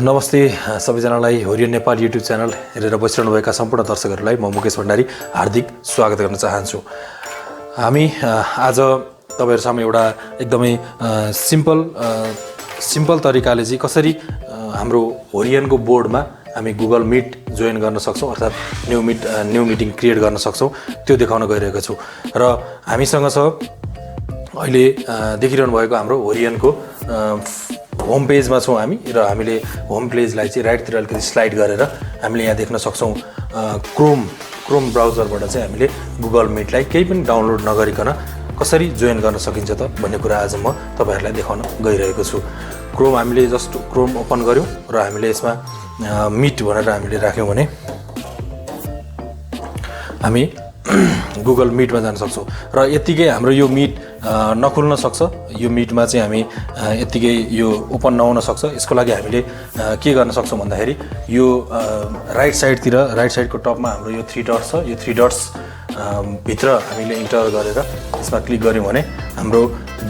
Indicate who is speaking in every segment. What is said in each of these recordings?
Speaker 1: नमस्ते सबैजनालाई होरियन Nepal YouTube channel हेरेर बसिरहनुभएका सम्पूर्ण दर्शकहरूलाई म मुकेश भण्डारी हार्दिक स्वागत गर्न चाहन्छु। हामी आज तपाईहरु सामु एउटा एकदमै सिम्पल तरिकाले चाहिँ कसरी हाम्रो होरियनको बोर्डमा हामी गुगल मिट जोइन गर्न सक्छौं अर्थात् न्यू मिटिङ क्रिएट गर्न सक्छौं त्यो देखाउन गइरहेको छु। र हामीसँग छ अहिले देखिरहनु भएको हाम्रो होरियनको होम पेजमा छौं हामी र हामीले होम पेजलाई चाहिँ राइटतिर अलिकति स्लाइड गरेर हामीले यहाँ देख्न सक्छौं क्रोम ब्राउजरबाट चाहिँ हामीले गुगल मिटलाई केही पनि डाउनलोड नगरिकन कसरी जोइन गर्न सकिन्छ त भन्ने कुरा आज म तपाईहरुलाई देखाउन गइरहेको छु। क्रोम हामीले जस्ट क्रोम ओपन गर्यौं र हामीले यसमा मिट भनेर हामीले राख्यौं भने हामी गुगल मिटमा जान सक्छौं र यतिकै हाम्रो यो मिट नखुल्न सक्छ। यो मिटमा चाहिँ हामी यतिकै यो ओपन नहुन सक्छ। यसको लागि हामीले के गर्न सक्छौं भन्दाखेरि यो राइट साइडको टपमा हाम्रो यो 3 डट्स छ। यो 3 डट्स भित्र हामीले इन्टर गरेर यसमा क्लिक गर्यौं भने हाम्रो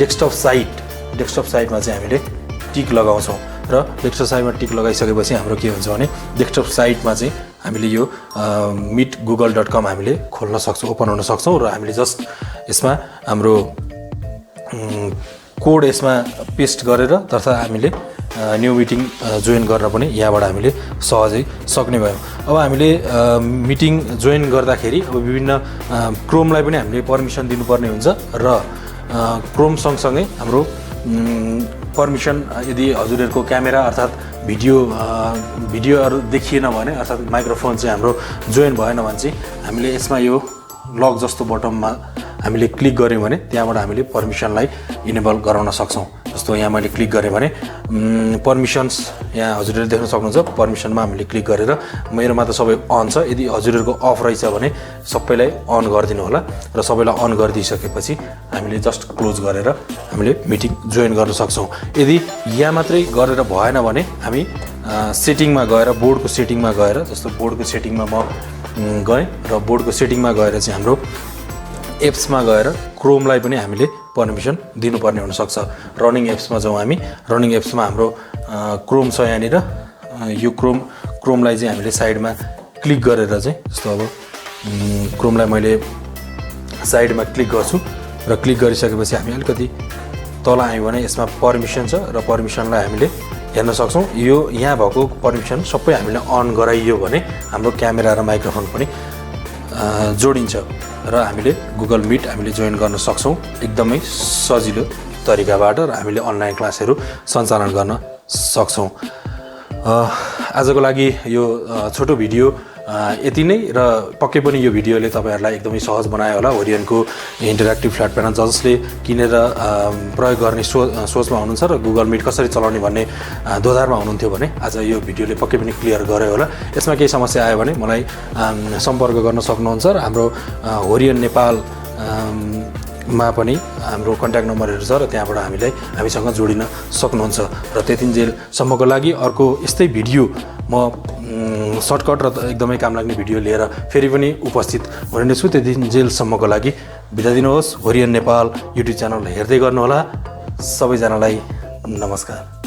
Speaker 1: डेस्कटप साइटमा चाहिँ हामीले टिक लगाउँछौं र डेस्कटप साइटमा टिक लगाइसकेपछि हाम्रो के हुन्छ भने डेस्कटप साइटमा चाहिँ हामीले यो meetgoogle.com हामीले खोल्न सक्छौं, ओपन हुन सक्छौं र हामीले जस्ट यसमा हाम्रो कोड यसमा पेस्ट गरेर तथा हामीले न्यू मिटिङ जोइन गर्न पनि यहाँबाट हामीले सहजै सक्ने भयौं। अब हामीले मिटिङ जोइन गर्दाखेरि अब विभिन्न क्रोमलाई पनि हामीले पर्मिसन दिनुपर्ने हुन्छ र क्रोम सँगसँगै हाम्रो पर्मिसन यदि हजुरहरुको क्यामेरा अर्थात् भिडियोहरु देखिएन भने अर्थात् माइक्रोफोन चाहिँ हाम्रो जोइन भएन भने चाहिँ हामीले यसमा यो लक जस्तो बटनमा हामीले क्लिक गर्यौं भने त्यहाँबाट हामीले पर्मिसनलाई इनेबल गराउन सक्छौं। जस्तो यहाँ मैले क्लिक गरे भने पर्मिसन्स यहाँ हजुरहरुले देख्न सक्नुहुन्छ। पर्मिसनमा हामीले क्लिक गरेर मेरोमा त सबै अन छ। यदि हजुरहरुको अफ रहेछ भने सबैलाई अन गरिदिनु होला र सबैलाई अन गरिदिसकेपछि हामीले जस्ट क्लोज गरेर हामीले मिटिङ जोइन गर्न सक्छौं। यदि यहाँ मात्रै गरेर भएन भने हामी सेटिङमा गएर बोर्डको सेटिङमा गएर जस्तो बोर्डको सेटिङमा म गएँ र बोर्डको सेटिङमा गएर चाहिँ हाम्रो एप्समा गएर क्रोमलाई पनि हामीले पर्मिसन दिनुपर्ने हुन सक्छ। रनिङ एप्समा जाउँ हामी। रनिङ एप्समा हाम्रो क्रोम छ यहाँनिर। यो क्रोमलाई चाहिँ हामीले साइडमा क्लिक गरेर चाहिँ जस्तो अब क्रोमलाई मैले साइडमा क्लिक गर्छु र क्लिक गरिसकेपछि हामी अलिकति तल आयौँ भने यसमा पर्मिसन छ र पर्मिसनलाई हामीले हेर्न सक्छौं। यो यहाँ भएको पर्मिसन सबै हामीले अन गराइयो भने हाम्रो क्यामेरा र माइक्रोफोन पनि जोडिन्छ र हामीले गुगल मिट हामीले जोइन गर्न सक्छौं एकदमै सजिलो तरिकाबाट र हामीले अनलाइन क्लासहरु सञ्चालन गर्न सक्छौं। आजको लागि यो छोटो भिडियो यति नै र पक्कै पनि यो भिडियोले तपाईहरुलाई एकदमै सहज बनायो होला। होरियनको इन्टरएक्टिभ फ्ल्याट प्यानल जसले किनेर प्रयोग गर्ने सोचमा हुनुहुन्छ र गुगल मिट कसरी चलाउने भन्ने दोधारमा हुनुहुन्थ्यो भने आज यो भिडियोले पक्कै पनि क्लियर गर्यो होला। यसमा केही समस्या आयो भने मलाई सम्पर्क गर्न सक्नुहुन्छ र हाम्रो होरियन नेपाल मा पनि हाम्रो कन्ट्याक्ट नम्बरहरु छ र त्यहाँबाट हामीसँग जोडिन सक्नुहुन्छ। र त्यतिन्जेलसम्मको लागि अर्को यस्तै भिडियो म सर्टकट र एकदमै काम लाग्ने भिडियो लिएर फेरि पनि उपस्थित हुने छु। त्यतिन्जेलसम्मको लागि बिदा दिनुहोस्। होरियन नेपाल युट्युब च्यानल हेर्दै गर्नुहोला। सबैजनालाई नमस्कार।